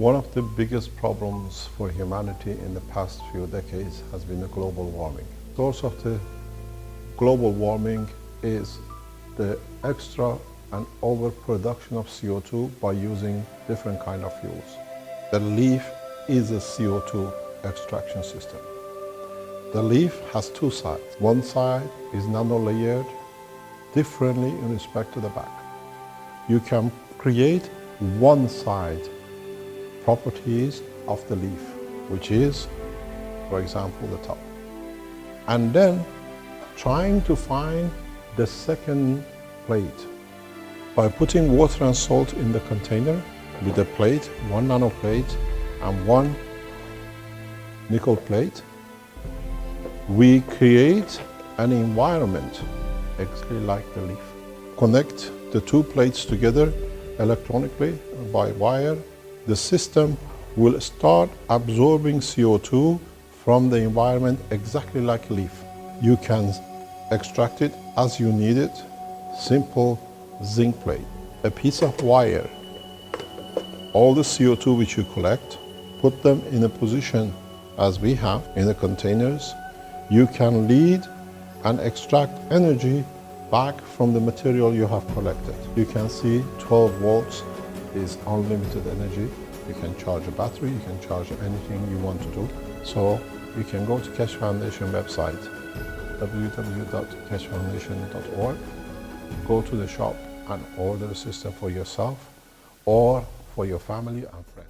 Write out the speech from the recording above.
One of the biggest problems for humanity in the past few decades has been the global warming. The source of the global warming is the extra and overproduction of CO2 by using different kind of fuels. The leaf is a CO2 extraction system. The leaf has two sides. One side is nano-layered differently in respect to the back. You can create one side properties of the leaf, which is, for example, the top. And then trying to find the second plate by putting water and salt in the container with a plate, one nano plate and one nickel plate, we create an environment exactly like the leaf. Connect the two plates together electronically by wire. The system will start absorbing CO2 from the environment exactly like a leaf. You can extract it as you need it. Simple zinc plate. A piece of wire. All the CO2 which you collect, put them in a position as we have in the containers. You can lead and extract energy back from the material you have collected. You can see 12 volts is unlimited energy. You can charge a battery, you can charge anything you want to do. So you can go to Keshe Foundation website, www.keshefoundation.org, go to the shop and order a system for yourself or for your family and friends.